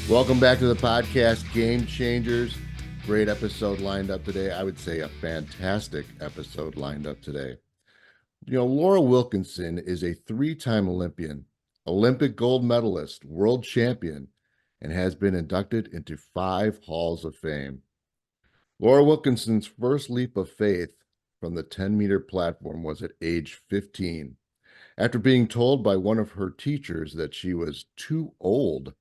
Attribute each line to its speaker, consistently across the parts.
Speaker 1: Welcome back to the podcast, Game Changers. Great episode lined up today. I would say a fantastic episode lined up today. Laura Wilkinson is a three-time Olympian, Olympic gold medalist, world champion, and has been inducted into 5 halls of fame. Laura Wilkinson's first leap of faith from the 10-meter platform was at age 15, after being told by one of her teachers that she was too old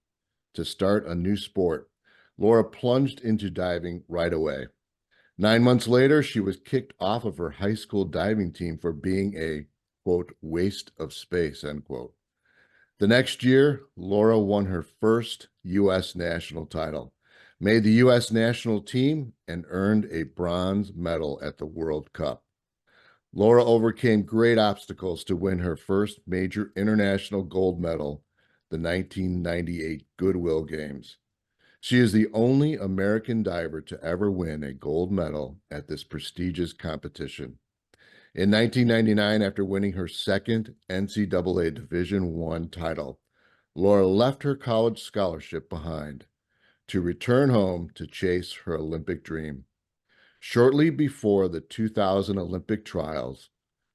Speaker 1: to start a new sport. Laura plunged into diving right away. 9 months later, she was kicked off of her high school diving team for being a, quote, waste of space, end quote. The next year, Laura won her first U.S. national title, made the U.S. national team, and earned a bronze medal at the World Cup. Laura overcame great obstacles to win her first major international gold medal, the 1998 Goodwill Games. She is the only American diver to ever win a gold medal at this prestigious competition. In 1999, after winning her second NCAA Division I title, Laura left her college scholarship behind to return home to chase her Olympic dream. Shortly before the 2000 Olympic trials,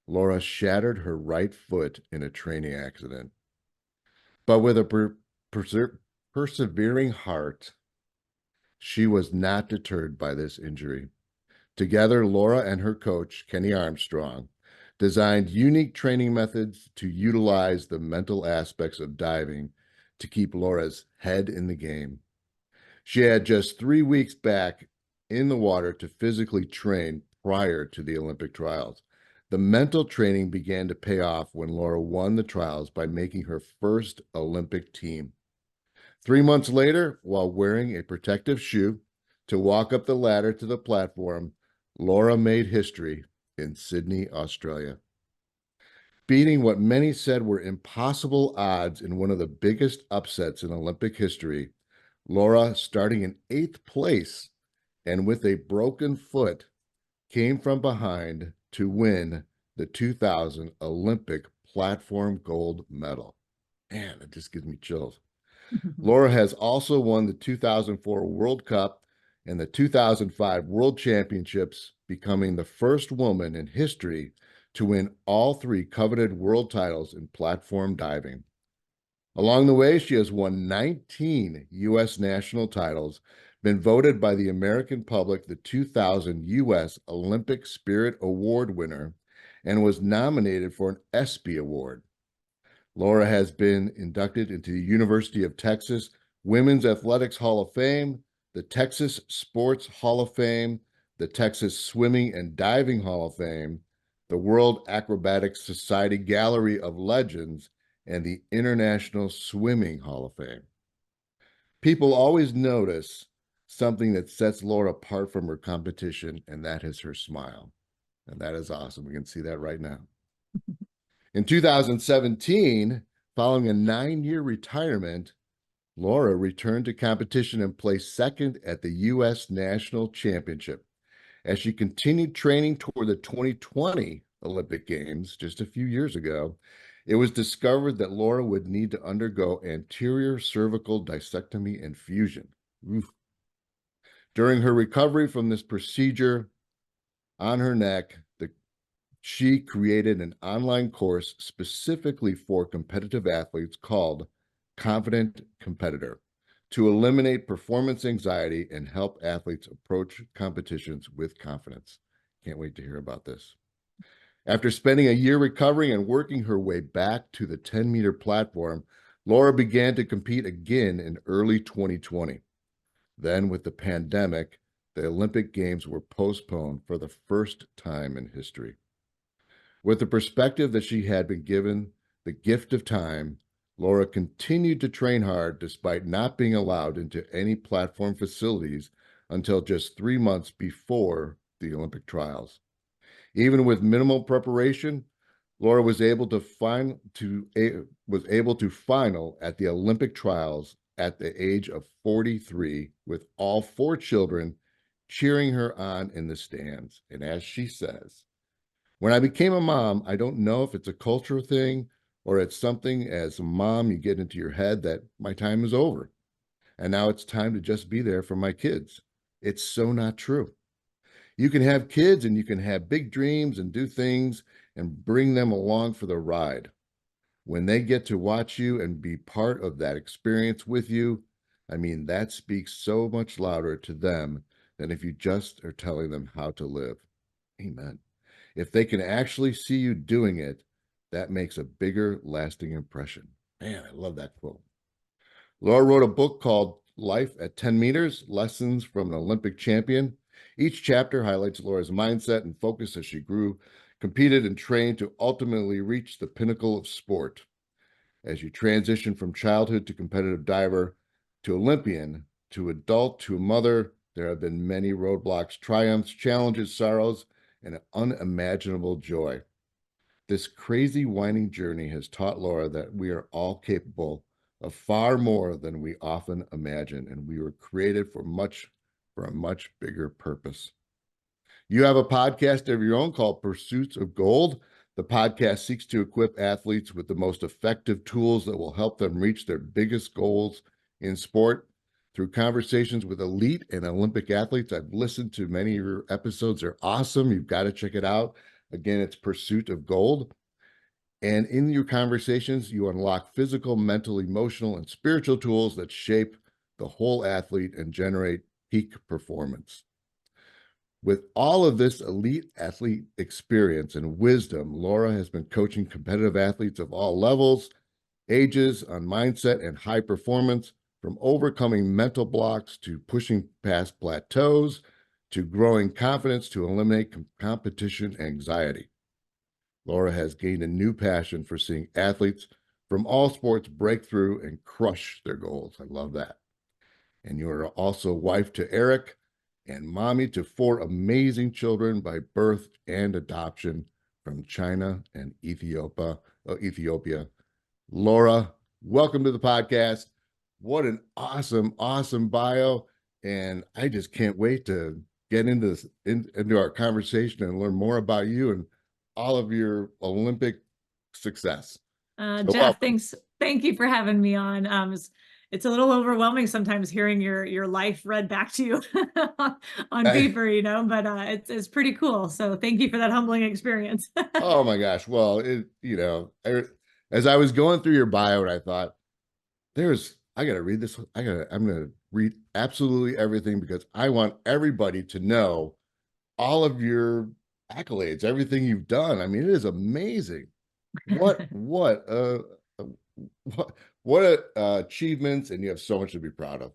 Speaker 1: Laura shattered her right foot in a training accident. But with a persevering heart, she was not deterred by this injury. Together, Laura and her coach, Kenny Armstrong, designed unique training methods to utilize the mental aspects of diving to keep Laura's head in the game. She had just 3 weeks back in the water to physically train prior to the Olympic trials. The mental training began to pay off when Laura won the trials by making her first Olympic team. 3 months later, while wearing a protective shoe to walk up the ladder to the platform, Laura made history in Sydney, Australia. Beating what many said were impossible odds in one of the biggest upsets in Olympic history, Laura, starting in 8th place and with a broken foot, came from behind to win the 2000 Olympic platform gold medal. Man, it just gives me chills. Laura has also won the 2004 World Cup and the 2005 World Championships, becoming the first woman in history to win all 3 coveted world titles in platform diving. Along the way, she has won 19 U.S. national titles, been voted by the American public the 2000 U.S. Olympic Spirit Award winner, and was nominated for an ESPY Award. Laura has been inducted into the University of Texas Women's Athletics Hall of Fame, the Texas Sports Hall of Fame, the Texas Swimming and Diving Hall of Fame, the World Acrobatics Society Gallery of Legends, and the International Swimming Hall of Fame. People always notice something that sets Laura apart from her competition, and that is her smile. And that is awesome. We can see that right now. In 2017, following a 9-year retirement, Laura returned to competition and placed second at the U.S. National Championship. As she continued training toward the 2020 Olympic Games just a few years ago, it was discovered that Laura would need to undergo anterior cervical discectomy and fusion. Oof. During her recovery from this procedure on her neck, she created an online course specifically for competitive athletes called Confident Competitor to eliminate performance anxiety and help athletes approach competitions with confidence. Can't wait to hear about this. After spending a year recovering and working her way back to the 10-meter platform, Laura began to compete again in early 2020. Then, with the pandemic, the Olympic Games were postponed for the first time in history. With the perspective that she had been given the gift of time, Laura continued to train hard despite not being allowed into any platform facilities until just 3 months before the Olympic trials. Even with minimal preparation, Laura was able to final at the Olympic trials at the age of 43, with all 4 children cheering her on in the stands. And as she says, "When I became a mom, I don't know if it's a cultural thing or it's something as a mom you get into your head that my time is over. and now it's time to just be there for my kids. It's so not true. You can have kids and you can have big dreams and do things and bring them along for the ride. When they get to watch you and be part of that experience with you, I mean, that speaks so much louder to them than if you just are telling them how to live. Amen. If they can actually see you doing it, that makes a bigger, lasting impression. Man, I love that quote. Laura wrote a book called Life at 10 Meters, Lessons from an Olympic Champion. Each chapter highlights Laura's mindset and focus as she grew, competed, and trained to ultimately reach the pinnacle of sport. As you transition from childhood to competitive diver, to Olympian, to adult, to mother, there have been many roadblocks, triumphs, challenges, sorrows, and an unimaginable joy. This crazy winding journey has taught Laura that we are all capable of far more than we often imagine, and we were created for a much bigger purpose. You have a podcast of your own called Pursuits of Gold. The podcast seeks to equip athletes with the most effective tools that will help them reach their biggest goals in sport. Through conversations with elite and Olympic athletes, I've listened to many of your episodes. They're awesome. You've got to check it out. Again, it's Pursuit of Gold. And in your conversations, you unlock physical, mental, emotional, and spiritual tools that shape the whole athlete and generate peak performance. With all of this elite athlete experience and wisdom, Laura has been coaching competitive athletes of all levels, ages, on mindset and high performance, from overcoming mental blocks to pushing past plateaus, to growing confidence to eliminate competition anxiety. Laura has gained a new passion for seeing athletes from all sports break through and crush their goals. I love that. And you are also wife to Eric and mommy to 4 amazing children by birth and adoption from China and Ethiopia. Laura, welcome to the podcast. What an awesome, awesome bio. And I just can't wait to get into our conversation and learn more about you and all of your Olympic success.
Speaker 2: So Jeff, thanks. Thank you for having me on. It's a little overwhelming sometimes hearing your life read back to you on paper, but it's pretty cool. So thank you for that humbling experience.
Speaker 1: Oh my gosh. Well, as I was going through your bio, and I thought, I got to read this. I'm going to read absolutely everything because I want everybody to know all of your accolades, everything you've done. I mean, it is amazing. What achievements, and you have so much to be proud of.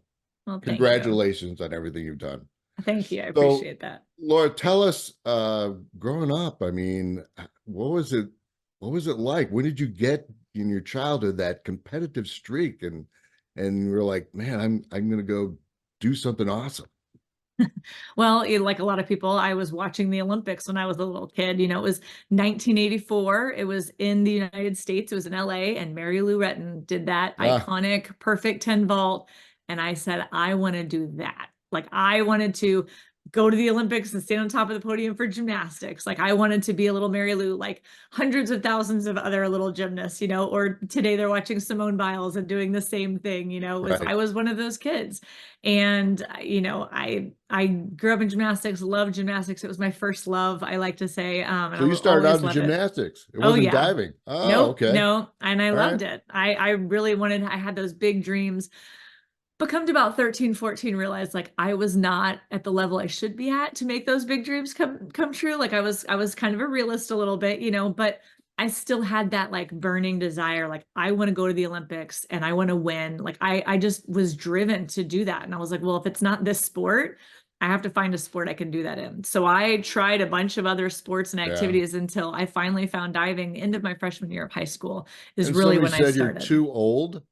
Speaker 2: Well,
Speaker 1: congratulations on everything you've done.
Speaker 2: Thank you. I appreciate that.
Speaker 1: Laura, tell us, growing up, I mean, what was it like? When did you get in your childhood that competitive streak and you were like, man, I'm going to go do something awesome?
Speaker 2: Well, like a lot of people, I was watching the Olympics when I was a little kid. It was 1984. It was in the United States. It was in LA, and Mary Lou Retton did that iconic perfect 10 vault. And I said, I want to do that. Like, I wanted to go to the Olympics and stand on top of the podium for gymnastics. Like, I wanted to be a little Mary Lou, like hundreds of thousands of other little gymnasts, or today they're watching Simone Biles and doing the same thing, I was one of those kids. And, I grew up in gymnastics, loved gymnastics. It was my first love, I like to say.
Speaker 1: So you started out in gymnastics. It wasn't diving. Oh,
Speaker 2: nope,
Speaker 1: okay.
Speaker 2: No. And I loved it. I really I had those big dreams. But come to about 13, 14, realized like I was not at the level I should be at to make those big dreams come true. Like I was kind of a realist a little bit, but I still had that like burning desire. Like, I want to go to the Olympics and I want to win. Like I just was driven to do that. And I was like, well, if it's not this sport, I have to find a sport I can do that in. So I tried a bunch of other sports and activities until I finally found diving. End of my freshman year of high school is really when I started.
Speaker 1: You're too old.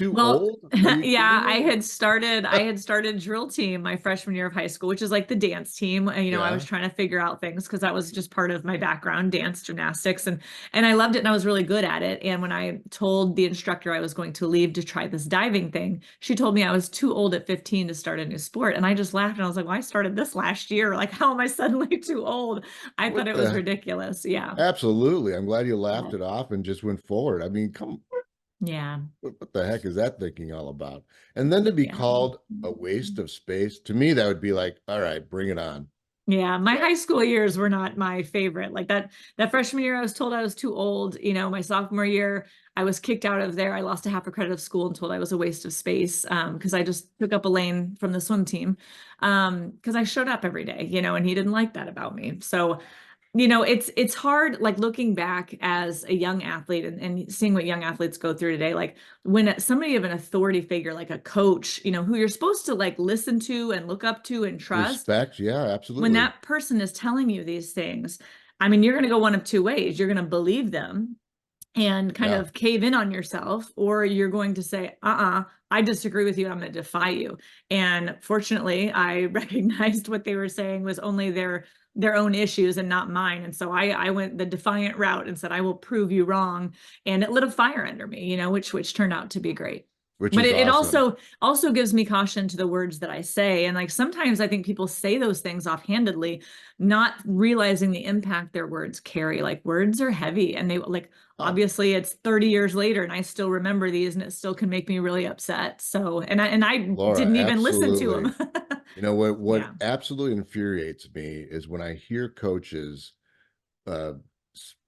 Speaker 2: Old? Yeah, I had started drill team my freshman year of high school, which is like the dance team. I was trying to figure out things because that was just part of my background, dance, gymnastics, and I loved it and I was really good at it. And when I told the instructor I was going to leave to try this diving thing, she told me I was too old at 15 to start a new sport. And I just laughed and I was like, well, I started this last year. Like, how am I suddenly too old? I thought it was ridiculous. Yeah.
Speaker 1: Absolutely. I'm glad you laughed it off and just went forward. I mean, come
Speaker 2: Yeah.
Speaker 1: What the heck is that thinking all about? And then to be
Speaker 2: Yeah.
Speaker 1: called a waste of space, to me, that would be like, all right, bring it on.
Speaker 2: Yeah, my
Speaker 1: So
Speaker 2: high school years were not my favorite. Like that freshman year, I was told I was too old. My sophomore year, I was kicked out of there. I lost a half a credit of school and told I was a waste of space because I just took up a lane from the swim team because I showed up every day, and he didn't like that about me. So it's hard, like looking back as a young athlete and seeing what young athletes go through today. Like when somebody of an authority figure, like a coach, who you're supposed to like listen to and look up to and trust,
Speaker 1: respect, yeah,
Speaker 2: when
Speaker 1: absolutely.
Speaker 2: that person is telling you these things, I mean, you're going to go one of two ways. You're going to believe them and kind
Speaker 1: Yeah.
Speaker 2: of cave in on yourself, or you're going to say, I disagree with you. I'm going to defy you. And fortunately, I recognized what they were saying was only their own issues and not mine. And so I went the defiant route and said, I will prove you wrong. And it lit a fire under me, which turned out to be great.
Speaker 1: Which
Speaker 2: But
Speaker 1: is
Speaker 2: it
Speaker 1: awesome.
Speaker 2: also gives me caution to the words that I say. And like sometimes I think people say those things offhandedly, not realizing the impact their words carry. Like words are heavy, and they like
Speaker 1: Oh,
Speaker 2: obviously it's 30 years later and I still remember these, and it still can make me really upset. So and I
Speaker 1: Laura,
Speaker 2: didn't even listen to
Speaker 1: absolutely.
Speaker 2: them.
Speaker 1: You know what
Speaker 2: Yeah.
Speaker 1: absolutely infuriates me is when I hear coaches uh,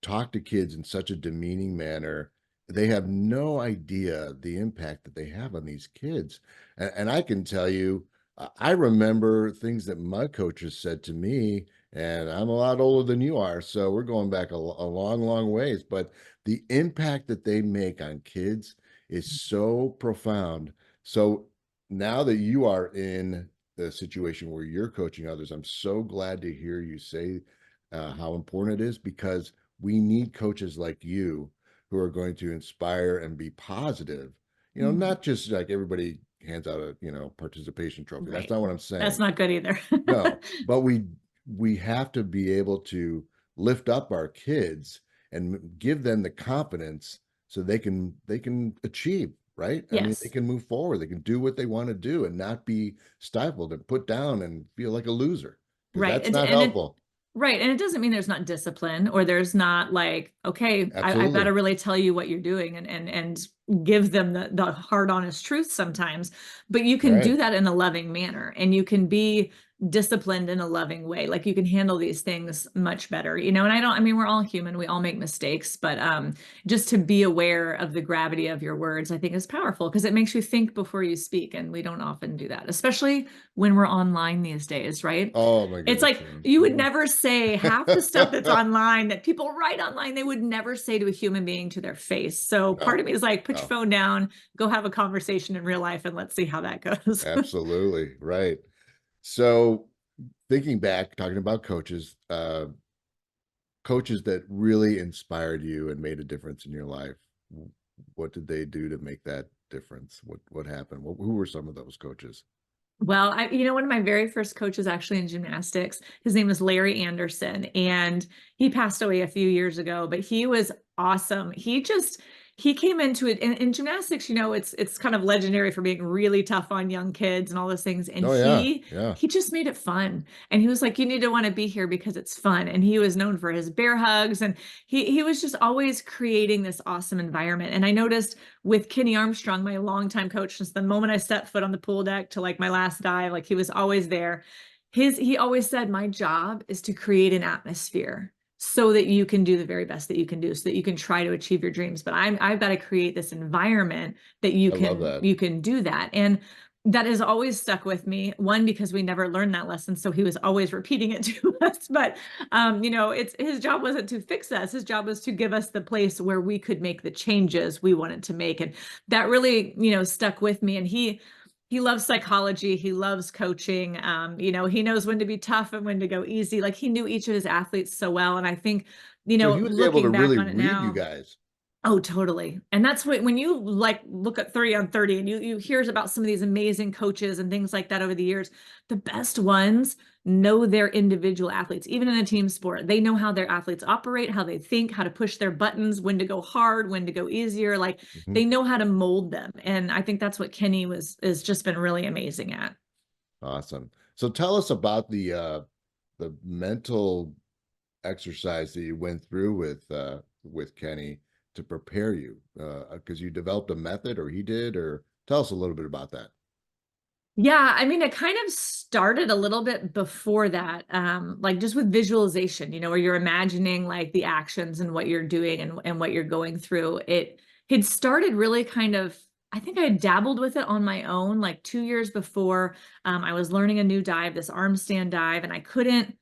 Speaker 1: talk to kids in such a demeaning manner. They have no idea the impact that they have on these kids. And I can tell you, I remember things that my coaches said to me, and I'm a lot older than you are. So we're going back a long, long ways. But the impact that they make on kids is so profound. So now that you are in the situation where you're coaching others, I'm so glad to hear you say how important it is, because we need coaches like you who are going to inspire and be positive.
Speaker 2: Mhm.
Speaker 1: Not just like everybody hands out a participation trophy. That's
Speaker 2: Right.
Speaker 1: not what I'm
Speaker 2: That's
Speaker 1: saying.
Speaker 2: not good either.
Speaker 1: No, but we have to be able to lift up our kids and give them the confidence so they can achieve, right? I mean, they
Speaker 2: Yes.
Speaker 1: can move forward, they can do what they want to do and not be stifled and put down and feel like a loser, because
Speaker 2: Right.
Speaker 1: that's not
Speaker 2: And it
Speaker 1: helpful.
Speaker 2: right. And it doesn't mean there's not discipline or there's not like, okay, I've got
Speaker 1: Absolutely.
Speaker 2: to really tell you what you're doing and give them the hard, honest truth sometimes. But you can
Speaker 1: Right.
Speaker 2: do that in a loving manner and you can be disciplined in a loving way. Like you can handle these things much better, and I mean, we're all human, we all make mistakes, but just to be aware of the gravity of your words, I think is powerful because it makes you think before you speak. And we don't often do that, especially when we're online these days, right?
Speaker 1: Oh my
Speaker 2: It's
Speaker 1: goodness.
Speaker 2: like you would never say half the stuff that's online that people write online, they would never say to a human being to their face. So part
Speaker 1: No,
Speaker 2: of me is like, put your
Speaker 1: no,
Speaker 2: phone down, go have a conversation in real life, and let's see how that goes.
Speaker 1: absolutely. Right. So thinking back, talking about coaches that really inspired you and made a difference in your life, what did they do to make that difference? What happened? Who were some of those coaches?
Speaker 2: Well, one of my very first coaches actually in gymnastics, his name was Larry Anderson, and he passed away a few years ago, but he was awesome. He came into it in gymnastics, it's kind of legendary for being really tough on young kids and all those things. And
Speaker 1: Oh yeah,
Speaker 2: he
Speaker 1: yeah.
Speaker 2: he just made it fun. And he was like, you need to want to be here because it's fun. And he was known for his bear hugs, and he was just always creating this awesome environment. And I noticed with Kenny Armstrong, my longtime coach, since the moment I stepped foot on the pool deck to like my last dive, like he was always there. He always said, my job is to create an atmosphere so that you can do the very best that you can do, so that you can try to achieve your dreams. But I've got to create this environment that you
Speaker 1: I love
Speaker 2: can
Speaker 1: that.
Speaker 2: you can do that. And that has always stuck with me. One, because we never learned that lesson, so he was always repeating it to us. But it's his job wasn't to fix us. His job was to give us the place where we could make the changes we wanted to make, and that really, stuck with me. And he loves psychology. He loves coaching. He knows when to be tough and when to go easy. Like he knew each of his athletes so well. And I think,
Speaker 1: So he was able to
Speaker 2: looking back
Speaker 1: really
Speaker 2: on it
Speaker 1: read you
Speaker 2: now,
Speaker 1: guys.
Speaker 2: oh, totally. And that's what, when you like look at 30 on 30 and you hear about some of these amazing coaches and things like that over the years, the best ones know their individual athletes, even in a team sport. They know how their athletes operate, how they think, how to push their buttons, when to go hard, when to go easier. Like
Speaker 1: Mhm.
Speaker 2: they know how to mold them. And I think that's what Kenny is just been really amazing at.
Speaker 1: Awesome. So tell us about the mental exercise that you went through with Kenny to prepare you? Because you developed a method, or he did, or tell us a little bit about that.
Speaker 2: Yeah, I mean, it kind of started a little bit before that, like just with visualization, where you're imagining like the actions and what you're doing and what you're going through. It had started really kind of, I think I had dabbled with it on my own like 2 years before. I was learning a new dive, this arm stand dive, and I couldn't,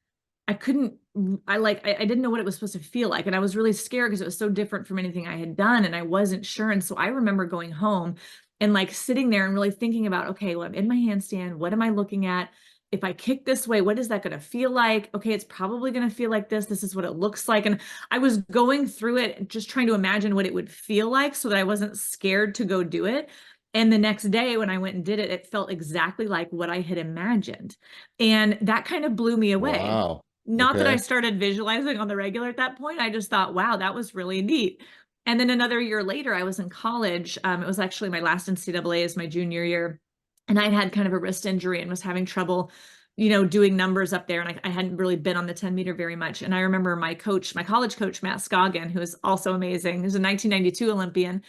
Speaker 2: I didn't know what it was supposed to feel like. And I was really scared because it was so different from anything I had done. And I wasn't sure. And so I remember going home and like sitting there and really thinking about, okay, well, I'm in my handstand. What am I looking at? If I kick this way, what is that going to feel like? Okay, it's probably going to feel like this. This is what it looks like. And I was going through it, just trying to imagine what it would feel like so that I wasn't scared to go do it. And the next day when I went and did it, it felt exactly like what I had imagined. And that kind of blew me away.
Speaker 1: Wow.
Speaker 2: Not that I
Speaker 1: Okay.
Speaker 2: started visualizing on the regular at that point. I just thought, wow, that was really neat. And then another year later, I was in college. It was actually my last NCAA as my junior year. And I'd had kind of a wrist injury and was having trouble, doing numbers up there. And I hadn't really been on the 10-meter very much. And I remember my coach, my college coach, Matt Scoggin, who is also amazing, who's a 1992 Olympian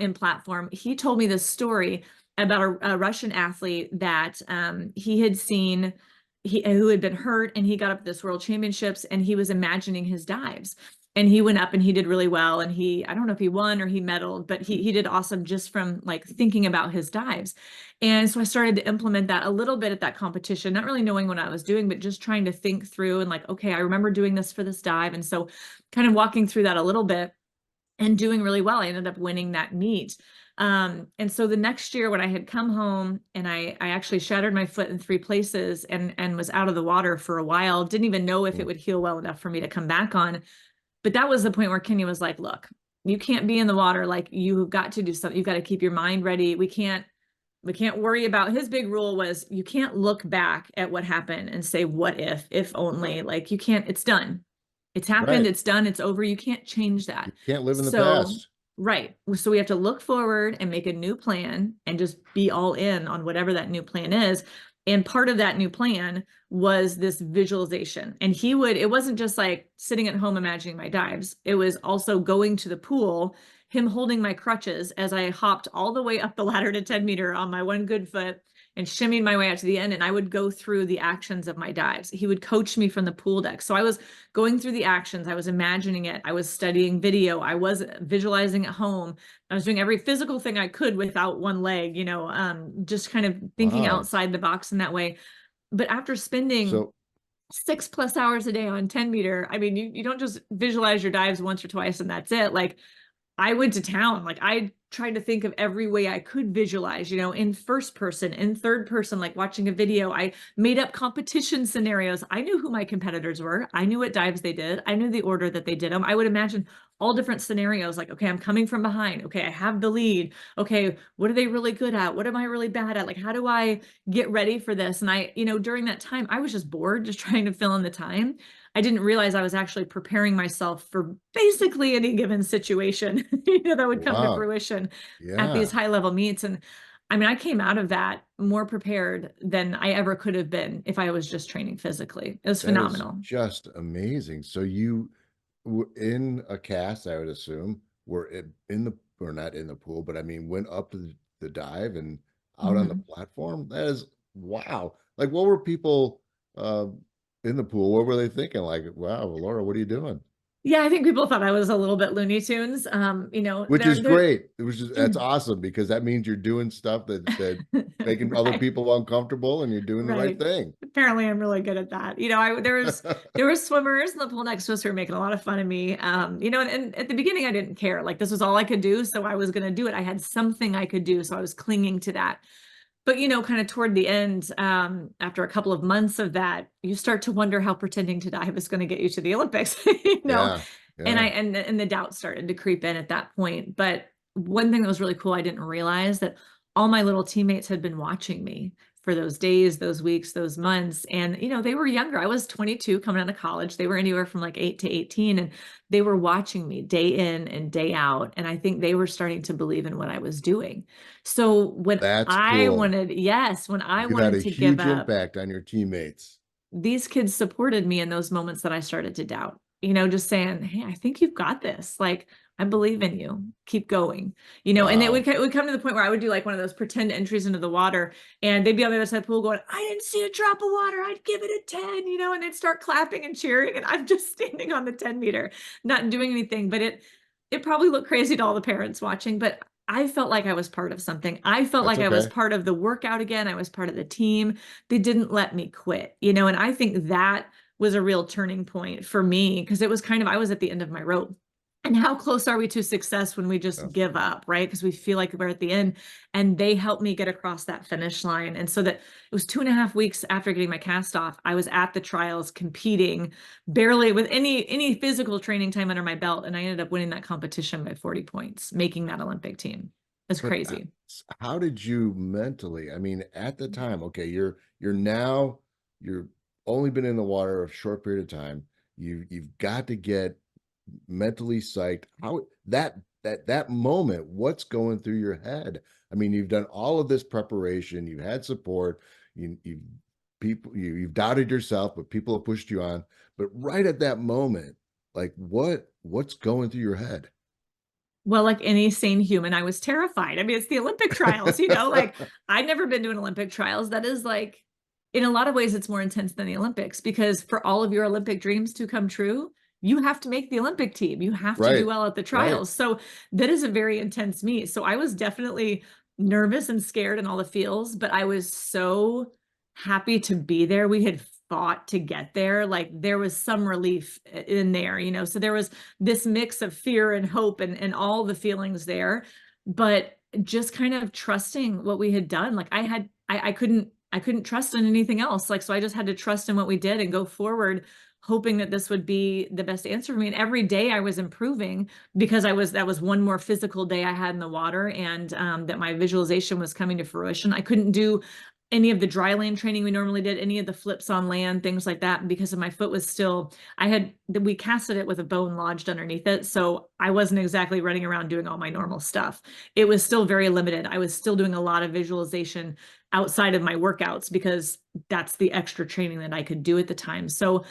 Speaker 2: in platform. He told me this story about a Russian athlete that he had seen who had been hurt, and he got up at this world championships and he was imagining his dives, and he went up and he did really well. And I don't know if he won or he medaled, but he did awesome just from like thinking about his dives. And so I started to implement that a little bit at that competition, not really knowing what I was doing, but just trying to think through and like, okay, I remember doing this for this dive. And so kind of walking through that a little bit and doing really well. I ended up winning that meet. And so the next year when I had come home and I actually shattered my foot in 3 places and was out of the water for a while, didn't even know if it would heal well enough for me to come back on. But that was the point where Kenya was like, look, you can't be in the water. Like, you've got to do something. You've got to keep your mind ready. We can't worry about, his big rule was you can't look back at what happened and say, what if only, like you can't, it's done. It's happened.
Speaker 1: Right.
Speaker 2: It's done. It's over. You can't change that.
Speaker 1: You can't live in the
Speaker 2: So,
Speaker 1: past.
Speaker 2: right. So we have to look forward and make a new plan and just be all in on whatever that new plan is. And part of that new plan was this visualization. And it wasn't just like sitting at home imagining my dives. It was also going to the pool, him holding my crutches as I hopped all the way up the ladder to 10-meter on my one good foot and shimmying my way out to the end. And I would go through the actions of my dives. He would coach me from the pool deck. So I was going through the actions. I was imagining it. I was studying video. I was visualizing at home. I was doing every physical thing I could without one leg, just kind of thinking
Speaker 1: Wow.
Speaker 2: outside the box in that way. But after spending
Speaker 1: So
Speaker 2: 6+ hours a day on 10-meter, I mean, you don't just visualize your dives once or twice and that's it. Like, I went to town. Like, I tried to think of every way I could visualize, in first person, in third person, like watching a video. I made up competition scenarios. I knew who my competitors were. I knew what dives they did. I knew the order that they did them. I would imagine all different scenarios. Like, okay, I'm coming from behind. Okay, I have the lead. Okay, what are they really good at? What am I really bad at? Like, how do I get ready for this? And during that time, I was just bored, just trying to fill in the time. I didn't realize I was actually preparing myself for basically any given situation, that would come to
Speaker 1: wow.
Speaker 2: fruition at these
Speaker 1: Yeah.
Speaker 2: high level meets. And I mean, I came out of that more prepared than I ever could have been if I was just training physically. It was
Speaker 1: That is
Speaker 2: phenomenal.
Speaker 1: just amazing. So you were in a cast, I would assume, in the, or not in the pool, but I mean, went up to the dive and out on the
Speaker 2: Mhm.
Speaker 1: platform. That is wow. Like, what were people uh, in the pool? What were they thinking? Like, wow, Laura, what are you doing?
Speaker 2: Yeah, I think people thought I was a little bit Looney Tunes.
Speaker 1: Which is
Speaker 2: They're
Speaker 1: great. It was just that's awesome because that means you're doing stuff that making other
Speaker 2: right.
Speaker 1: people uncomfortable and you're doing the right
Speaker 2: Right.
Speaker 1: thing.
Speaker 2: Apparently I'm really good at that. There were swimmers in the pool next to us who were making a lot of fun of me. And at the beginning I didn't care. Like, this was all I could do, so I was going to do it. I had something I could do, so I was clinging to that. But kind of toward the end, after a couple of months of that, you start to wonder how pretending to dive is going to get you to the Olympics,
Speaker 1: Yeah.
Speaker 2: And
Speaker 1: Yeah.
Speaker 2: the doubt started to creep in at that point. But one thing that was really cool, I didn't realize that all my little teammates had been watching me for those days, those weeks, those months. And, they were younger. I was 22 coming out of college. They were anywhere from like 8 to 18. And they were watching me day in and day out. And I think they were starting to believe in what I was doing. So
Speaker 1: That's cool.
Speaker 2: when I
Speaker 1: You had
Speaker 2: wanted
Speaker 1: a
Speaker 2: to give
Speaker 1: huge
Speaker 2: up,
Speaker 1: impact on your teammates.
Speaker 2: these kids supported me in those moments that I started to doubt. just saying, hey, I think you've got this. Like, I believe in you. Keep going, and it would come to the point where I would do like one of those pretend entries into the water, and they'd be on the other side of the pool going, I didn't see a drop of water. I'd give it a 10, and they'd start clapping and cheering. And I'm just standing on the 10 meter, not doing anything. But it probably looked crazy to all the parents watching, but I felt like I was part of something. I felt
Speaker 1: That's
Speaker 2: like I was
Speaker 1: okay.
Speaker 2: part of the workout again. I was part of the team. They didn't let me quit, and I think that was a real turning point for me, because it was kind of, I was at the end of my rope. And how close are we to success when we just
Speaker 1: Yeah.
Speaker 2: give up, right? Because we feel like we're at the end. And they helped me get across that finish line. And so that it was 2.5 weeks after getting my cast off, I was at the trials competing, barely with any physical training time under my belt. And I ended up winning that competition by 40 points, making that Olympic team. It's
Speaker 1: But
Speaker 2: crazy.
Speaker 1: how did you mentally? I mean, at the time, okay, you're only been in the water a short period of time. You've got to get mentally psyched. How that moment, what's going through your head? I mean, you've done all of this preparation, you've had support, you've doubted yourself, but people have pushed you on. But right at that moment, like what's going through your head?
Speaker 2: Well, like any sane human, I was terrified. I mean, it's the Olympic trials, like I'd never been to an Olympic trials. That is like, in a lot of ways, it's more intense than the Olympics, because for all of your Olympic dreams to come true, you have to make the Olympic team. You have to do
Speaker 1: Right,
Speaker 2: well at the
Speaker 1: right.
Speaker 2: trials. So that is a very intense meet. So I was definitely nervous and scared in all the feels, but I was so happy to be there. We had fought to get there. Like, there was some relief in there, so there was this mix of fear and hope and all the feelings there, but just kind of trusting what we had done. Like, I couldn't trust in anything else. Like, so I just had to trust in what we did and go forward, hoping that this would be the best answer for me. And every day I was improving, because that was one more physical day I had in the water, and that my visualization was coming to fruition. I couldn't do any of the dry land training we normally did, any of the flips on land, things like that, because of my foot was still, we casted it with a bone lodged underneath it. So I wasn't exactly running around doing all my normal stuff. It was still very limited. I was still doing a lot of visualization outside of my workouts, because that's the extra training that I could do at the time. So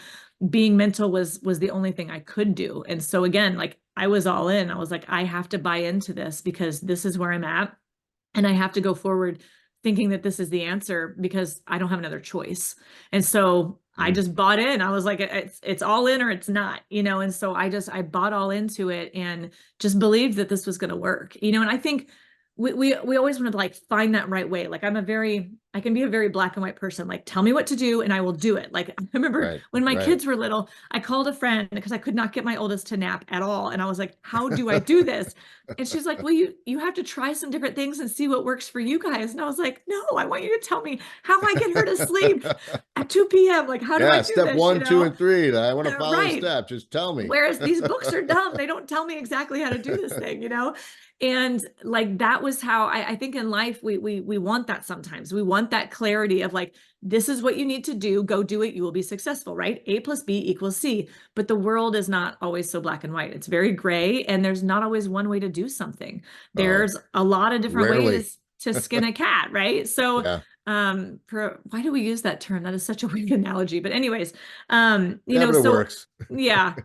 Speaker 2: being mental was the only thing I could do. And so again, like, I was all in. I was like, I have to buy into this, because this is where I'm at. And I have to go forward thinking that this is the answer, because I don't have another choice. And so I
Speaker 1: Mm.
Speaker 2: just bought in. I was like, it's all in or it's not, and so I bought all into it and just believed that this was going to work, and I think we always want to like find that right way. Like, I can be a very black and white person. Like, tell me what to do and I will do it. Like, I remember
Speaker 1: Right,
Speaker 2: when my
Speaker 1: right.
Speaker 2: kids were little, I called a friend because I could not get my oldest to nap at all. And I was like, how do I do this? And she's like, well, you have to try some different things and see what works for you guys. And I was like, no, I want you to tell me how I get her to sleep at 2 p.m. Like, how do I
Speaker 1: Yeah,
Speaker 2: do
Speaker 1: step
Speaker 2: this,
Speaker 1: one, two, and three. I want to follow the
Speaker 2: Right.
Speaker 1: steps. Just tell me.
Speaker 2: Whereas these books are dumb. They don't tell me exactly how to do this thing. And like, that was how I think in life, we want that sometimes. We want that clarity of like, this is what you need to do. Go do it. You will be successful, right? A plus B equals C. But the world is not always so black and white. It's very gray, and there's not always one way to do something.
Speaker 1: Oh,
Speaker 2: There's a lot of different
Speaker 1: rarely.
Speaker 2: ways to skin a cat, right? So
Speaker 1: Yeah.
Speaker 2: why do we use that term? That is such a weird analogy. But anyways,
Speaker 1: Yeah, but it
Speaker 2: so
Speaker 1: works.
Speaker 2: yeah.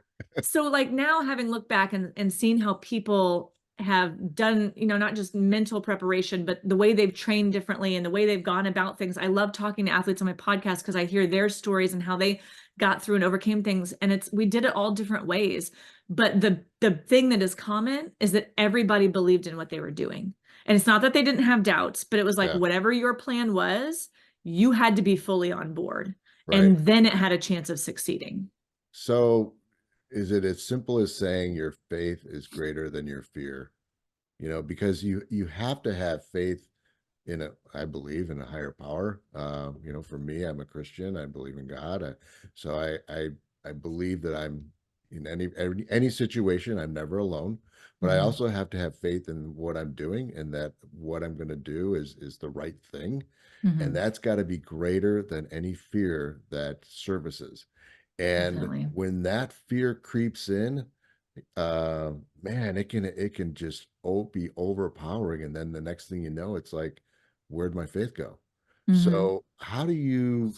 Speaker 2: So like, now having looked back and seen how people have done, not just mental preparation, but the way they've trained differently and the way they've gone about things. I love talking to athletes on my podcast, because I hear their stories and how they got through and overcame things. And we did it all different ways. But the thing that is common is that everybody believed in what they were doing. And it's not that they didn't have doubts, but it was like,
Speaker 1: Yeah,
Speaker 2: whatever your plan was, you had to be fully on board.
Speaker 1: right.
Speaker 2: And then it had a chance of succeeding.
Speaker 1: So is it as simple as saying your faith is greater than your fear? Because you have to have faith I believe in a higher power. For me, I'm a Christian. I believe in God. So I believe that I'm in any situation, I'm never alone. But I
Speaker 2: Mhm.
Speaker 1: also have to have faith in what I'm doing, and that what I'm going to do is the right thing. And
Speaker 2: Mhm.
Speaker 1: that's got to be greater than any fear that services. And
Speaker 2: Definitely.
Speaker 1: when that fear creeps in, uh man, it can just be overpowering. And then the next thing you know, it's like, where'd my faith go?
Speaker 2: Mhm.
Speaker 1: So how do you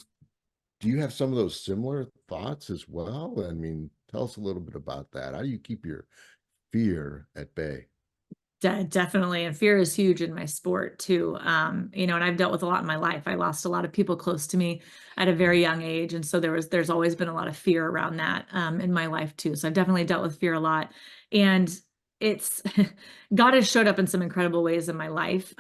Speaker 1: do you have some of those similar thoughts as well? I mean, tell us a little bit about that. How do you keep your fear at bay?
Speaker 2: Definitely. And fear is huge in my sport too. And I've dealt with a lot in my life. I lost a lot of people close to me at a very young age. And so there's always been a lot of fear around that, in my life too. So I've definitely dealt with fear a lot. And it's God has showed up in some incredible ways in my life.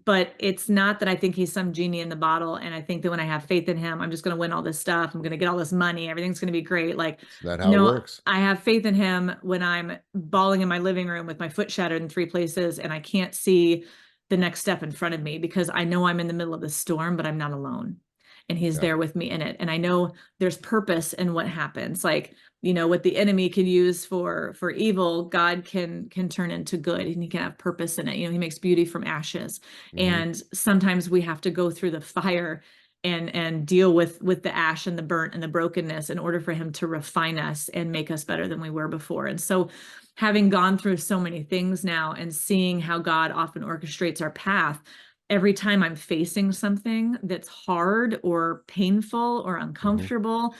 Speaker 2: But it's not that I think he's some genie in the bottle. And I think that when I have faith in him, I'm just going to win all this stuff. I'm going to get all this money. Everything's going to be great. Like,
Speaker 1: It's not how it
Speaker 2: no,
Speaker 1: works.
Speaker 2: I have faith in him when I'm bawling in my living room with my foot shattered in 3 places and I can't see the next step in front of me because I know I'm in the middle of the storm, but I'm not alone. And he's
Speaker 1: Yeah.
Speaker 2: there with me in it. And I know there's purpose in what happens. Like, what the enemy can use for evil, God can turn into good, and he can have purpose in it. He makes beauty from ashes.
Speaker 1: Hmm.
Speaker 2: And sometimes we have to go through the fire and deal with the ash and the burnt and the brokenness in order for him to refine us and make us better than we were before. And so having gone through so many things now and seeing how God often orchestrates our path, every time I'm facing something that's hard or painful or
Speaker 1: Hmm.
Speaker 2: uncomfortable,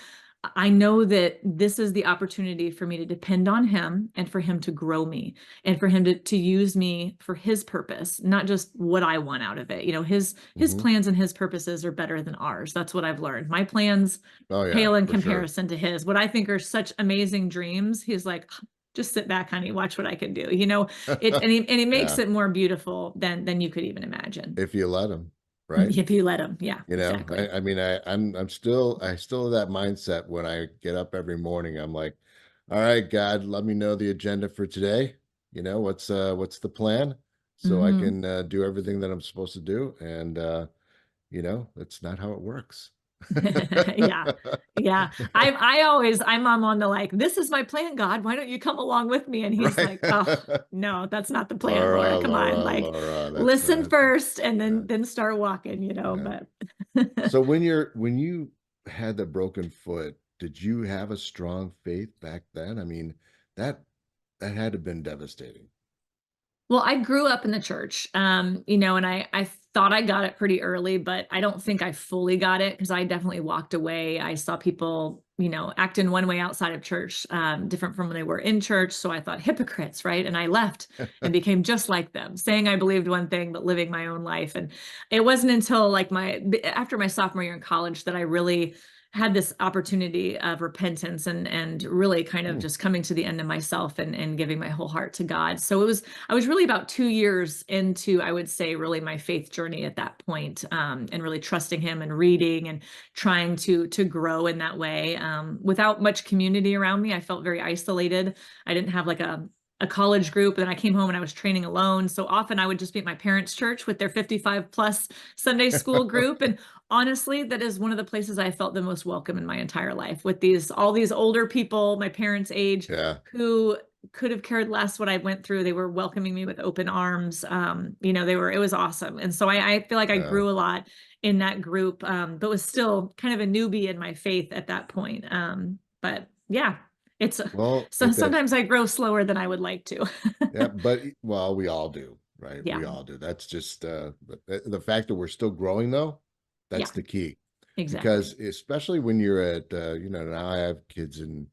Speaker 2: I know that this is the opportunity for me to depend on him and for him to grow me and for him to use me for his purpose, not just what I want out of it. His
Speaker 1: Hmm.
Speaker 2: plans and his purposes are better than ours. That's what I've learned. My plans
Speaker 1: Oh yeah,
Speaker 2: pale in
Speaker 1: for sure.
Speaker 2: comparison to his. What I think are such amazing dreams, he's like, just sit back, honey, watch what I can do. And he makes
Speaker 1: Yeah,
Speaker 2: it more beautiful than you could even imagine.
Speaker 1: if you let them, right?
Speaker 2: If you let him. Yeah,
Speaker 1: You know,
Speaker 2: exactly.
Speaker 1: I mean, I still have that mindset when I get up every morning. I'm like, all right, God, let me know the agenda for today. What's the plan so I
Speaker 2: Hmm.
Speaker 1: can do everything that I'm supposed to do. And that's not how it works.
Speaker 2: Yeah. Yeah. I'm on the like, this is my plan, God. Why don't you come along with me? And he's
Speaker 1: Right.
Speaker 2: like, oh, no, that's not the plan, Laura.
Speaker 1: Laura,
Speaker 2: Come on.
Speaker 1: Laura,
Speaker 2: Like,
Speaker 1: Laura. That's
Speaker 2: listen
Speaker 1: not.
Speaker 2: first and
Speaker 1: Yeah.
Speaker 2: then start walking,
Speaker 1: Yeah.
Speaker 2: but
Speaker 1: So when you had the broken foot, did you have a strong faith back then? I mean, that that had to have been devastating.
Speaker 2: well, I grew up in the church, and I thought I got it pretty early, but I don't think I fully got it because I definitely walked away. I saw people, act in one way outside of church, different from when they were in church. So I thought hypocrites, right? And I left and became just like them, saying I believed one thing but living my own life. And it wasn't until like after my sophomore year in college that I really had this opportunity of repentance and really kind of
Speaker 1: Hmm.
Speaker 2: just coming to the end of myself and giving my whole heart to God. So I was really about 2 years into, I would say, really my faith journey at that point, and really trusting him and reading and trying to grow in that way. Without much community around me, I felt very isolated. I didn't have like a college group, and then I came home and I was training alone. So often I would just be at my parents' church with their 55 plus Sunday school group. And honestly, that is one of the places I felt the most welcome in my entire life, with all these older people, my parents' age,
Speaker 1: Yeah.
Speaker 2: who could have cared less what I went through. They were welcoming me with open arms. It was awesome. And so I feel like I
Speaker 1: Yeah.
Speaker 2: grew a lot in that group, but was still kind of a newbie in my faith at that point. But yeah, it's
Speaker 1: Well,
Speaker 2: so
Speaker 1: if that,
Speaker 2: sometimes I grow slower than I would like to.
Speaker 1: yeah, but well, we all do, right?
Speaker 2: Yeah,
Speaker 1: We all do. That's just the fact that we're still growing though,
Speaker 2: yeah,
Speaker 1: that's the key.
Speaker 2: exactly.
Speaker 1: Because especially when you're at now I have kids in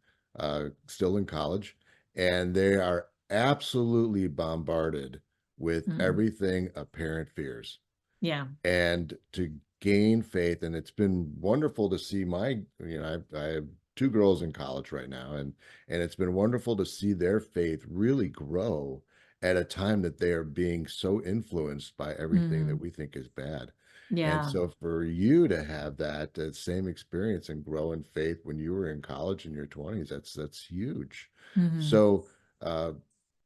Speaker 1: still in college, and they are absolutely bombarded with
Speaker 2: Mm,
Speaker 1: everything a parent fears.
Speaker 2: yeah.
Speaker 1: And to gain faith, and it's been wonderful to see I have two girls in college right now, and it's been wonderful to see their faith really grow at a time that they are being so influenced by everything that
Speaker 2: Mm,
Speaker 1: we think is bad. And
Speaker 2: yeah.
Speaker 1: so for you to have that same experience and grow in faith when you were in college in your 20s, that's huge.
Speaker 2: Hmm.
Speaker 1: So uh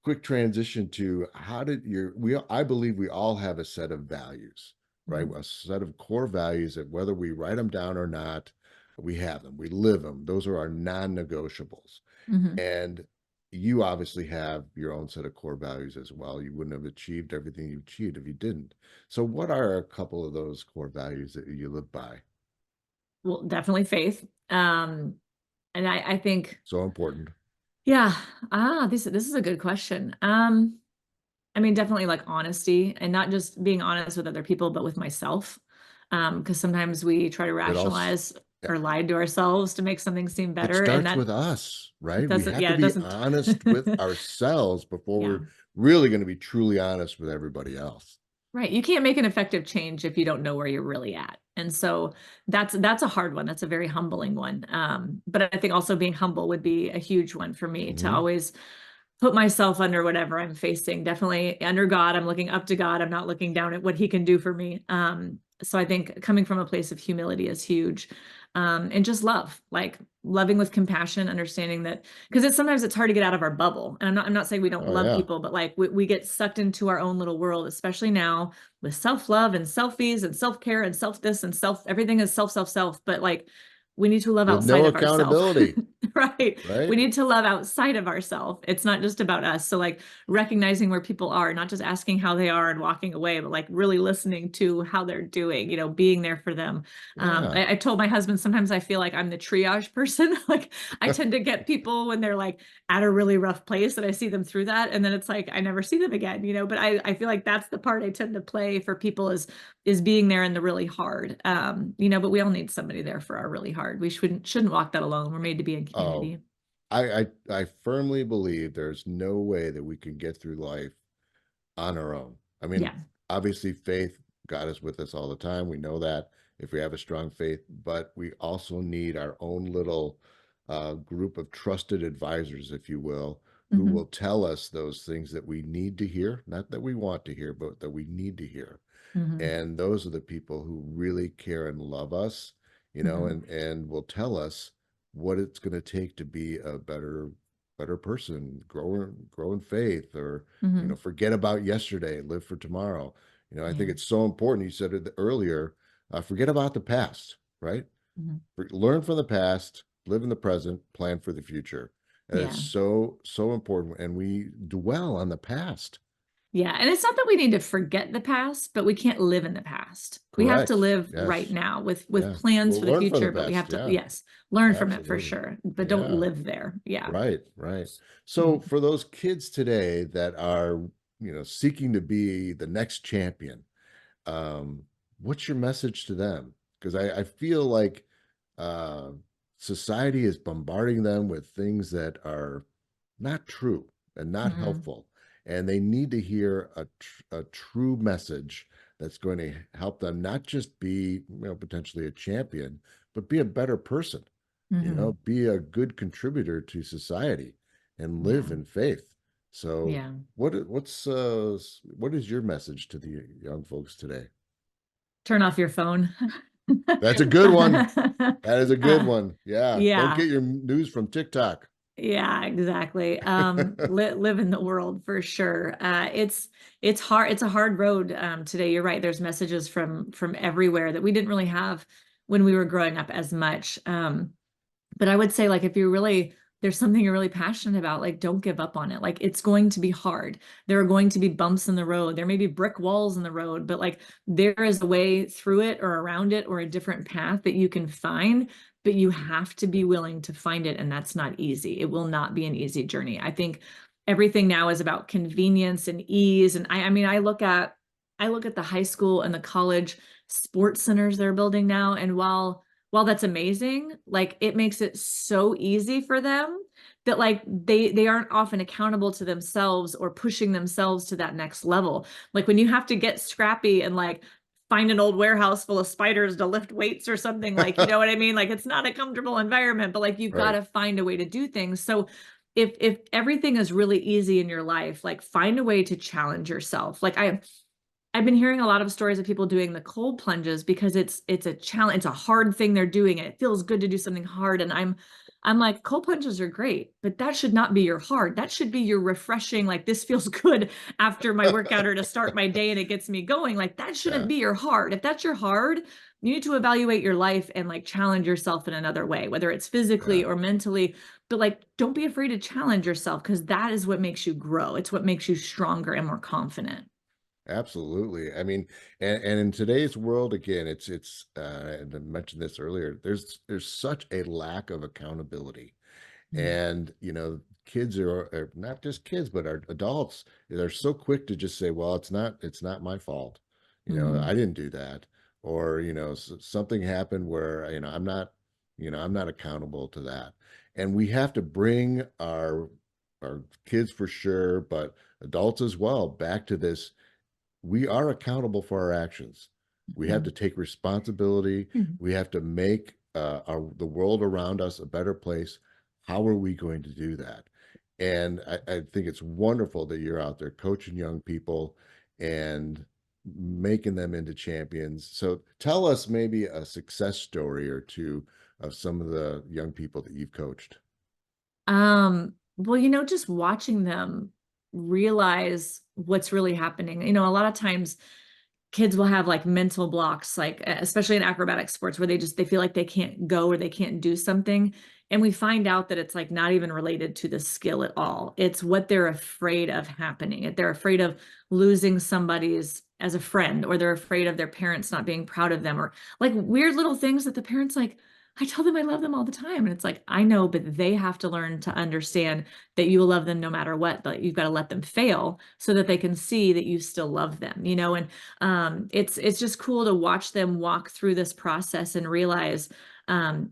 Speaker 1: quick transition to how did your we I believe we all have a set of values, right?
Speaker 2: Hmm.
Speaker 1: A set of core values that whether we write them down or not, we have them, we live them. Those are our non-negotiables.
Speaker 2: Hmm.
Speaker 1: And you obviously have your own set of core values as well. You wouldn't have achieved everything you achieved if you didn't. So, what are a couple of those core values that you live by?
Speaker 2: Well, definitely faith. And I think,
Speaker 1: So important.
Speaker 2: yeah, this is a good question. I mean, definitely like honesty, and not just being honest with other people, but with myself. Because sometimes we try to
Speaker 1: It also
Speaker 2: rationalize. or lied to ourselves to make something seem
Speaker 1: It
Speaker 2: better. And
Speaker 1: starts
Speaker 2: that
Speaker 1: with us,
Speaker 2: it
Speaker 1: right? We
Speaker 2: doesn't,
Speaker 1: have
Speaker 2: yeah,
Speaker 1: to
Speaker 2: it
Speaker 1: be
Speaker 2: doesn't.
Speaker 1: honest with ourselves before
Speaker 2: Yeah.
Speaker 1: we're really going to be truly honest with everybody else.
Speaker 2: Right. You can't make an effective change if you don't know where you're really at. And so that's a hard one. That's a very humbling one. But I think also being humble would be a huge one for me to
Speaker 1: Hmm.
Speaker 2: always put myself under whatever I'm facing. Definitely under God. I'm looking up to God. I'm not looking down at what he can do for me. So I think coming from a place of humility is huge. And just love, like loving with compassion, understanding that because sometimes it's hard to get out of our bubble. And I'm not saying we don't
Speaker 1: Oh
Speaker 2: love
Speaker 1: yeah.
Speaker 2: people, but like we get sucked into our own little world, especially now with self-love and selfies and self-care and self this and self everything is self. But like we need to love
Speaker 1: With
Speaker 2: outside
Speaker 1: no
Speaker 2: of ourselves.
Speaker 1: accountability,
Speaker 2: Right. We
Speaker 1: right?
Speaker 2: need to love outside of ourselves. It's not just about us. So like recognizing where people are, not just asking how they are and walking away, but like really listening to how they're doing, being there for them.
Speaker 1: Yeah.
Speaker 2: I told my husband sometimes I feel like I'm the triage person. Like I tend to get people when they're like at a really rough place and I see them through that. And then it's like I never see them again, but I feel like that's the part I tend to play for people is being there in the really hard. But we all need somebody there for our really hard. We shouldn't walk that alone. We're made to be in
Speaker 1: Oh,
Speaker 2: community.
Speaker 1: I firmly believe there's no way that we can get through life on our own. I mean,
Speaker 2: Yeah.
Speaker 1: obviously, faith, God is with us all the time. We know that if we have a strong faith, but we also need our own little group of trusted advisors, if you will, who
Speaker 2: Hmm.
Speaker 1: will tell us those things that we need to hear, not that we want to hear, but that we need to hear.
Speaker 2: Hmm.
Speaker 1: And those are the people who really care and love us,
Speaker 2: Hmm.
Speaker 1: and will tell us what it's going to take to be a better person, grow in faith, or
Speaker 2: Hmm.
Speaker 1: forget about yesterday, live for tomorrow. I think
Speaker 2: Yeah.
Speaker 1: it's so important. You said it earlier. Forget about the past, right?
Speaker 2: Hmm.
Speaker 1: Learn from the past, live in the present, plan for the future. And it's
Speaker 2: Yeah.
Speaker 1: so important, and we dwell on the past.
Speaker 2: Yeah. And it's not that we need to forget the past, but we can't live in the past. We have to
Speaker 1: Correct.
Speaker 2: live right
Speaker 1: Yes.
Speaker 2: now with
Speaker 1: Yeah.
Speaker 2: plans
Speaker 1: We'll
Speaker 2: for the
Speaker 1: learn from the
Speaker 2: future, but we have
Speaker 1: best.
Speaker 2: to,
Speaker 1: Yeah.
Speaker 2: yes, learn from it for
Speaker 1: Absolutely.
Speaker 2: sure, but don't
Speaker 1: Yeah.
Speaker 2: live there. Yeah.
Speaker 1: Right, right. So
Speaker 2: Mhm.
Speaker 1: for those kids today that are, seeking to be the next champion, um, what's your message to them? Because I feel like uh, society is bombarding them with things that are not true and not
Speaker 2: Mhm.
Speaker 1: helpful, and they need to hear a true message that's going to help them not just be, potentially a champion, but be a better person,
Speaker 2: Mhm.
Speaker 1: be a good contributor to society and live
Speaker 2: Yeah.
Speaker 1: in faith. So
Speaker 2: Yeah.
Speaker 1: what is your message to the young folks today?
Speaker 2: Turn off your phone.
Speaker 1: That's a good one. That is a good
Speaker 2: uh,
Speaker 1: one. Yeah. Don't
Speaker 2: yeah.
Speaker 1: get your news from TikTok.
Speaker 2: Yeah, exactly. Live in the world for sure. It's hard. It's a hard road today. You're right. There's messages from everywhere that we didn't really have when we were growing up as much. But I would say like if you really there's something you're really passionate about, like don't give up on it. Like it's going to be hard. There are going to be bumps in the road. There may be brick walls in the road, but like there is a way through it or around it or a different path that you can find, but you have to be willing to find it. And that's not easy. It will not be an easy journey. I think everything now is about convenience and ease. And I mean, I look at the high school and the college sports centers they're building now. And while that's amazing, like it makes it so easy for them that like they aren't often accountable to themselves or pushing themselves to that next level. Like when you have to get scrappy and like find an old warehouse full of spiders to lift weights or something, like you know what I mean? Like it's not a comfortable environment, but like you've got
Speaker 1: Right.
Speaker 2: to find a way to do things. So if everything is really easy in your life, like find a way to challenge yourself. Like I've been hearing a lot of stories of people doing the cold plunges because it's a challenge, it's a hard thing they're doing, and it feels good to do something hard. And I'm like, cold plunges are great, but that should not be your hard. That should be your refreshing, like this feels good after my workout or to start my day and it gets me going. Like that shouldn't
Speaker 1: Yeah.
Speaker 2: be your hard. If that's your hard, you need to evaluate your life and like challenge yourself in another way, whether it's physically
Speaker 1: Yeah.
Speaker 2: or mentally. But like, don't be afraid to challenge yourself because that is what makes you grow. It's what makes you stronger and more confident.
Speaker 1: Absolutely. I mean, and in today's world, again, and I mentioned this earlier, there's such a lack of accountability.
Speaker 2: Mm.
Speaker 1: And, kids are not just kids, but are adults. They're so quick to just say, well, it's not my fault. I
Speaker 2: Mhm.
Speaker 1: didn't do that. Or, something happened where, I'm not. I'm not accountable to that. And we have to bring our kids for sure, but adults as well, back to this. We are accountable for our actions. We have to take responsibility.
Speaker 2: Mhm.
Speaker 1: We have to make the world around us a better place. How are we going to do that? And I think it's wonderful that you're out there coaching young people and making them into champions. So tell us maybe a success story or two of some of the young people that you've coached.
Speaker 2: Well, just watching them realize what's really happening. A lot of times kids will have like mental blocks, like especially in acrobatic sports where they feel like they can't go or they can't do something. And we find out that it's like not even related to the skill at all. It's what they're afraid of happening. They're afraid of losing somebody's as a friend, or they're afraid of their parents not being proud of them, or like weird little things that the parents like, I tell them I love them all the time. And it's like, I know, but they have to learn to understand that you will love them no matter what, but you've got to let them fail so that they can see that you still love them, and it's just cool to watch them walk through this process and realize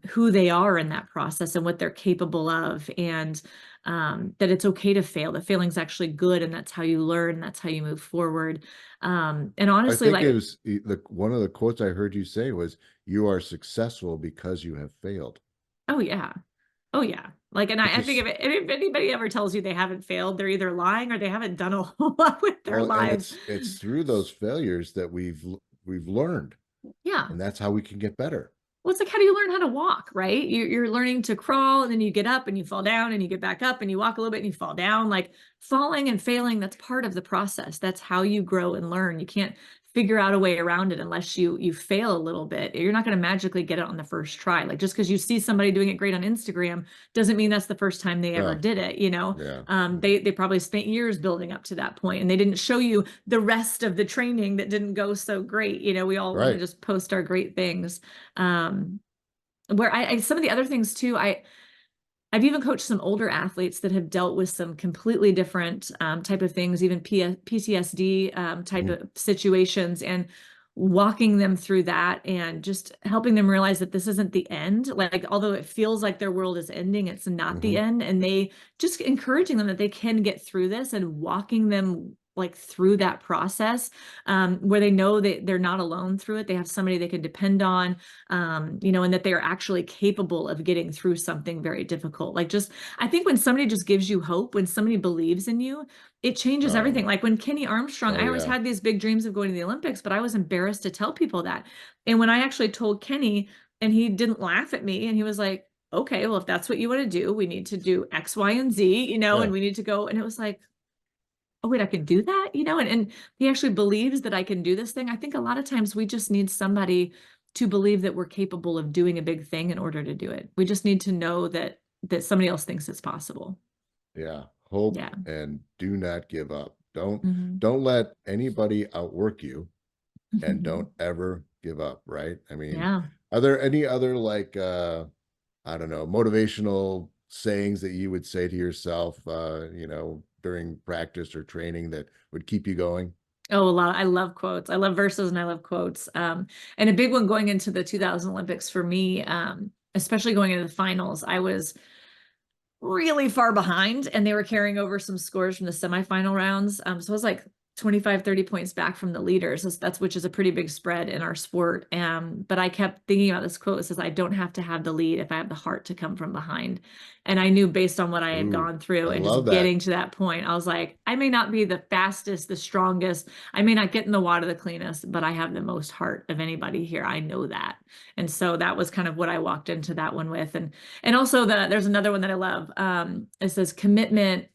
Speaker 2: who they are in that process and what they're capable of, and that it's okay to fail. That failing's actually good, and that's how you learn. That's how you move forward. And
Speaker 1: I
Speaker 2: honestly,
Speaker 1: think it
Speaker 2: like,
Speaker 1: was one of the quotes I heard you say was, "You are successful because you have failed,"
Speaker 2: oh yeah, oh yeah. Like, and
Speaker 1: which
Speaker 2: I think
Speaker 1: is,
Speaker 2: if anybody ever tells you they haven't failed, they're either lying or they haven't done a whole lot with their
Speaker 1: well, and
Speaker 2: lives.
Speaker 1: it's through those failures that we've learned,
Speaker 2: Yeah.
Speaker 1: and that's how we can get better.
Speaker 2: Well, it's like, how do you learn how to walk, right? You're learning to crawl, and then you get up and you fall down and you get back up and you walk a little bit and you fall down. Like, falling and failing, that's part of the process. That's how you grow and learn. You can't figure out a way around it unless you fail a little bit. You're not going to magically get it on the first try. Like, just because you see somebody doing it great on Instagram doesn't mean that's the first time they ever
Speaker 1: No,
Speaker 2: did it.
Speaker 1: yeah,
Speaker 2: They probably spent years building up to that point, and they didn't show you the rest of the training that didn't go so great. We all want to
Speaker 1: right.
Speaker 2: just post our great things. Um, where some of the other things too, I've even coached some older athletes that have dealt with some completely different type of things, even PTSD type
Speaker 1: Mhm.
Speaker 2: of situations, and walking them through that and just helping them realize that this isn't the end. Like, although it feels like their world is ending, it's not the
Speaker 1: Mhm.
Speaker 2: end. And they just encouraging them that they can get through this, and walking them like through that process, where they know that they're not alone through it. They have somebody they can depend on, and that they're actually capable of getting through something very difficult. Like, just, I think when somebody just gives you hope, when somebody believes in you, it changes everything.
Speaker 1: Um,
Speaker 2: Like when Kenny Armstrong,
Speaker 1: oh
Speaker 2: I always
Speaker 1: yeah,
Speaker 2: had these big dreams of going to the Olympics, but I was embarrassed to tell people that. And when I actually told Kenny, and he didn't laugh at me, and he was like, okay, well, if that's what you want to do, we need to do X, Y, and Z,
Speaker 1: yeah,
Speaker 2: and we need to go. And it was like, oh wait, I can do that, and he actually believes that I can do this thing. I think a lot of times we just need somebody to believe that we're capable of doing a big thing in order to do it. We just need to know that somebody else thinks it's possible.
Speaker 1: yeah. Hope
Speaker 2: Yeah.
Speaker 1: and do not give up. Don't
Speaker 2: Mhm.
Speaker 1: don't let anybody outwork you, and don't ever give up, right? I mean,
Speaker 2: Yeah.
Speaker 1: are there any other like I don't know, motivational sayings that you would say to yourself during practice or training that would keep you going?
Speaker 2: Oh, a lot. I love quotes. I love verses and I love quotes. And a big one going into the 2000 Olympics for me, especially going into the finals, I was really far behind, and they were carrying over some scores from the semifinal rounds. So I was like 25, 30 points back from the leaders. That's which is a pretty big spread in our sport. But I kept thinking about this quote. It says, I don't have to have the lead if I have the heart to come from behind. And I knew, based on what I had
Speaker 1: Ooh,
Speaker 2: gone through
Speaker 1: I
Speaker 2: and
Speaker 1: love
Speaker 2: just
Speaker 1: that.
Speaker 2: getting to that point, I was like, I may not be the fastest, the strongest. I may not get in the water the cleanest, but I have the most heart of anybody here. I know that. And so that was kind of what I walked into that one with. And also there's another one that I love. It says commitment.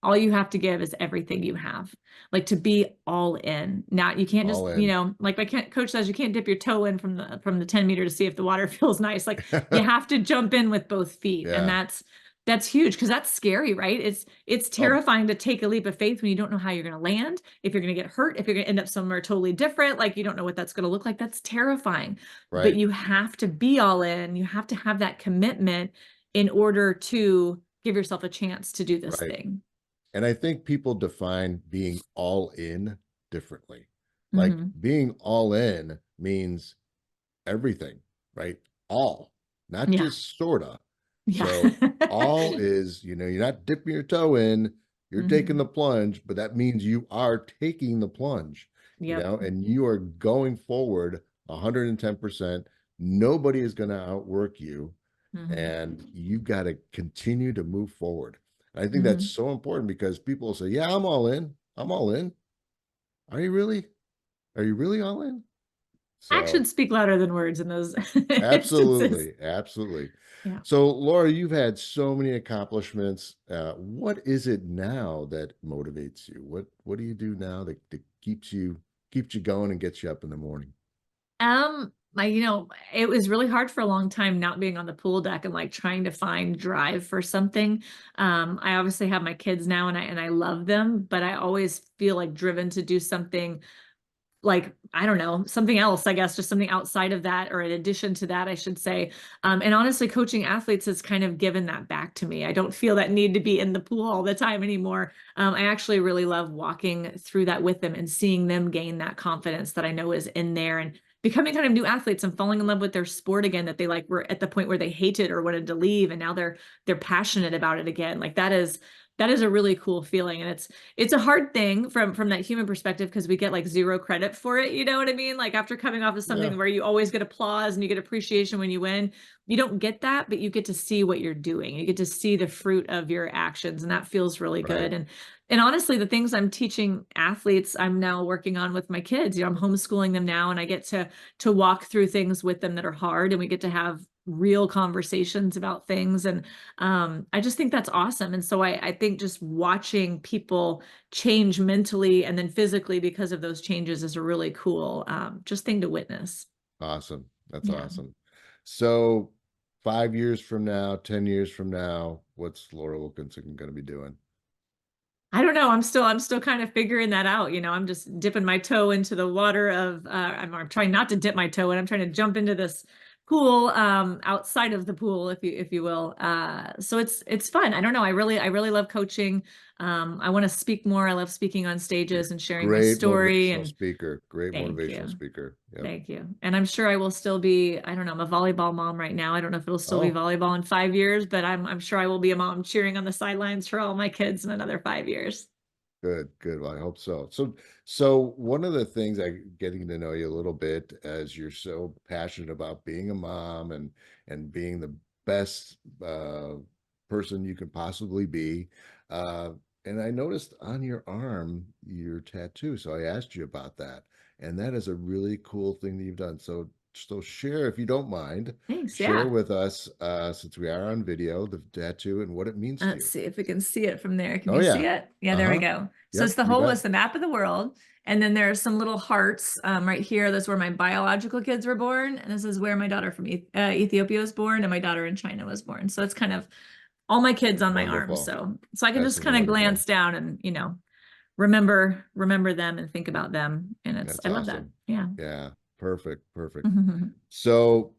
Speaker 2: All you have to give is everything you have. Like, to be all in. Now you can't just,
Speaker 1: All in.
Speaker 2: like my coach says, you can't dip your toe in from the 10 meter to see if the water feels nice. Like, you have to jump in with both feet. And
Speaker 1: Yeah.
Speaker 2: that's huge, because that's scary, right? It's
Speaker 1: Oh,
Speaker 2: terrifying to take a leap of faith when you don't know how you're going to land, if you're going to get hurt, if you're going to end up somewhere totally different, like you don't know what that's going to look like. That's terrifying. But
Speaker 1: right,
Speaker 2: you have to be all in. You have to have that commitment in order to give yourself a chance to do this
Speaker 1: right.
Speaker 2: thing.
Speaker 1: And I think people define being all in differently. Like
Speaker 2: Hmm.
Speaker 1: being all in means everything, right? All. not
Speaker 2: Yeah.
Speaker 1: just sorta.
Speaker 2: Yeah.
Speaker 1: So all is, you're not dipping your toe in, you're taking
Speaker 2: Mhm.
Speaker 1: the plunge, but that means you are taking the plunge,
Speaker 2: Yep.
Speaker 1: and you are going forward 110%. Nobody is going to outwork you,
Speaker 2: Mhm.
Speaker 1: and you got to continue to move forward. I think that's
Speaker 2: Mhm.
Speaker 1: so important because people say, "Yeah, I'm all in. I'm all in." Are you really? Are you really all in? So
Speaker 2: Actions speak louder than words in those instances.
Speaker 1: absolutely, absolutely.
Speaker 2: Yeah.
Speaker 1: So, Laura, you've had so many accomplishments. What is it now that motivates you? What do you do now that keeps you going and gets you up in the morning?
Speaker 2: It was really hard for a long time not being on the pool deck and like trying to find drive for something. I obviously have my kids now and I love them, but I always feel like driven to do something like, I don't know, something else, I guess, just something outside of that, or in addition to that, I should say. And honestly, coaching athletes has kind of given that back to me. I don't feel that need to be in the pool all the time anymore. I actually really love walking through that with them and seeing them gain that confidence that I know is in there and becoming kind of new athletes and falling in love with their sport again, that they like were at the point where they hated or wanted to leave. And now they're passionate about it again. Like that is a really cool feeling. And it's a hard thing from that human perspective because we get like zero credit for it. You know what I mean? Like after coming off of
Speaker 1: Yeah,
Speaker 2: something where you always get applause and you get appreciation when you win, you don't get that, but you get to see what you're doing. You get to see the fruit of your actions, and that feels really
Speaker 1: right.
Speaker 2: good. And honestly, the things I'm teaching athletes, I'm now working on with my kids. I'm homeschooling them now, and I get to walk through things with them that are hard, and we get to have real conversations about things. And I just think that's awesome. And so I think just watching people change mentally and then physically because of those changes is a really cool just thing to witness.
Speaker 1: Awesome. That's
Speaker 2: Yeah.
Speaker 1: awesome. So 5 years from now, 10 years from now, what's Laura Wilkinson going to be doing?
Speaker 2: I don't know. I'm still kind of figuring that out. I'm just dipping my toe into the water of I'm trying not to dip my toe in. I'm trying to jump into this pool outside of the pool, if you will. So it's fun. I don't know. I really love coaching. I want to speak more. I love speaking on stages and sharing my
Speaker 1: Great
Speaker 2: story.
Speaker 1: motivational
Speaker 2: And
Speaker 1: speaker. Great
Speaker 2: thank
Speaker 1: motivational
Speaker 2: you.
Speaker 1: speaker. Yep.
Speaker 2: Thank you. And I'm sure I will still be, I don't know, I'm a volleyball mom right now. I don't know if it'll still be
Speaker 1: Oh,
Speaker 2: volleyball in 5 years, but I'm sure I will be a mom cheering on the sidelines for all my kids in another 5 years.
Speaker 1: good, good. Well, I hope so. So one of the things getting to know you a little bit as you're so passionate about being a mom and being the best person you can possibly be. Uh, and I noticed on your arm your tattoo, so I asked you about that, and that is a really cool thing that you've done. So share, if you don't mind,
Speaker 2: Thanks.
Speaker 1: share
Speaker 2: Yeah.
Speaker 1: with us, since we are on video, the tattoo and what it means to
Speaker 2: Let's
Speaker 1: you.
Speaker 2: see if we can see it from there. Can
Speaker 1: Oh
Speaker 2: you see
Speaker 1: yeah.
Speaker 2: it? Yeah, there we
Speaker 1: Uh-huh.
Speaker 2: go. So it's
Speaker 1: Yep,
Speaker 2: the
Speaker 1: you
Speaker 2: whole,
Speaker 1: bet.
Speaker 2: it's the map of the world. And then there are some little hearts right here. That's where my biological kids were born. And this is where my daughter from Ethiopia was born and my daughter in China was born. So it's kind of all my kids on my arm.
Speaker 1: Wonderful.
Speaker 2: So I can
Speaker 1: That's
Speaker 2: just kind of
Speaker 1: wonderful.
Speaker 2: glance down and, remember them and think about them. And
Speaker 1: That's
Speaker 2: I love that.
Speaker 1: awesome.
Speaker 2: Yeah.
Speaker 1: Yeah, perfect, perfect. So,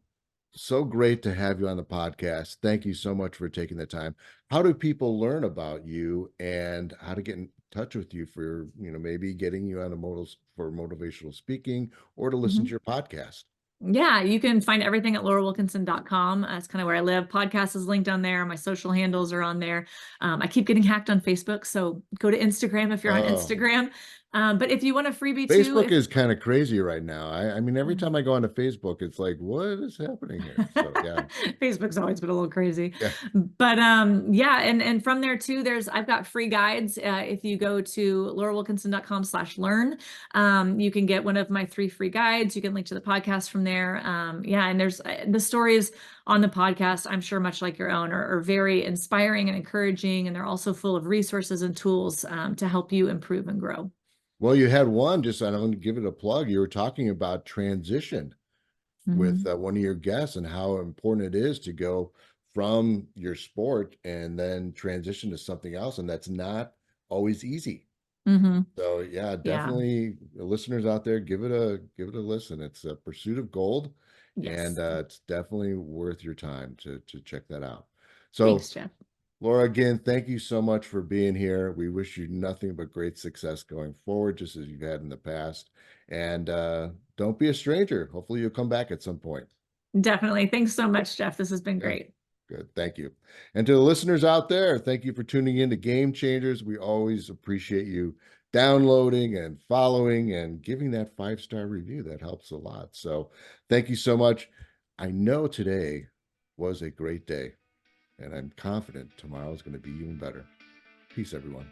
Speaker 1: so great to have you on the podcast. Thank you so much for taking the time. How do people learn about you and how to get in touch with you for, maybe getting you on for motivational speaking or to listen to your podcast?
Speaker 2: Yeah, you can find everything at laurawilkinson.com. That's kind of where I live. Podcast is linked on there. My social handles are on there. I keep getting hacked on Facebook, so go to Instagram if you're on
Speaker 1: Oh,
Speaker 2: Instagram. But if you want a freebie too,
Speaker 1: Facebook
Speaker 2: if
Speaker 1: is kind of crazy right now. I mean, every time I go onto Facebook, it's like, what is happening here? So yeah,
Speaker 2: Facebook's always been a little crazy.
Speaker 1: yeah.
Speaker 2: But yeah, and from there too, I've got free guides. If you go to laurawilkinson.com/learn, you can get one of my 3 free guides. You can link to the podcast from there. Yeah, and there's the stories on the podcast, I'm sure much like your own, are very inspiring and encouraging, and they're also full of resources and tools to help you improve and grow.
Speaker 1: Well, you had one, just I don't give it a plug. You were talking about transition with
Speaker 2: Hmm.
Speaker 1: one of your guests and how important it is to go from your sport and then transition to something else. And that's not always easy.
Speaker 2: Hmm.
Speaker 1: So yeah,
Speaker 2: Yeah.
Speaker 1: definitely listeners out there, give it a listen. It's a pursuit of gold, and
Speaker 2: Yes.
Speaker 1: it's definitely worth your time to check that out. So
Speaker 2: Thanks, Jeff.
Speaker 1: Laura, again, thank you so much for being here. We wish you nothing but great success going forward, just as you've had in the past. And don't be a stranger. Hopefully, you'll come back at some point.
Speaker 2: Definitely. Thanks so much, Jeff. This has been
Speaker 1: Yeah.
Speaker 2: great.
Speaker 1: Good. Thank you. And to the listeners out there, thank you for tuning in to Game Changers. We always appreciate you downloading and following and giving that 5-star review. That helps a lot. So thank you so much. I know today was a great day, and I'm confident tomorrow is going to be even better. Peace, everyone.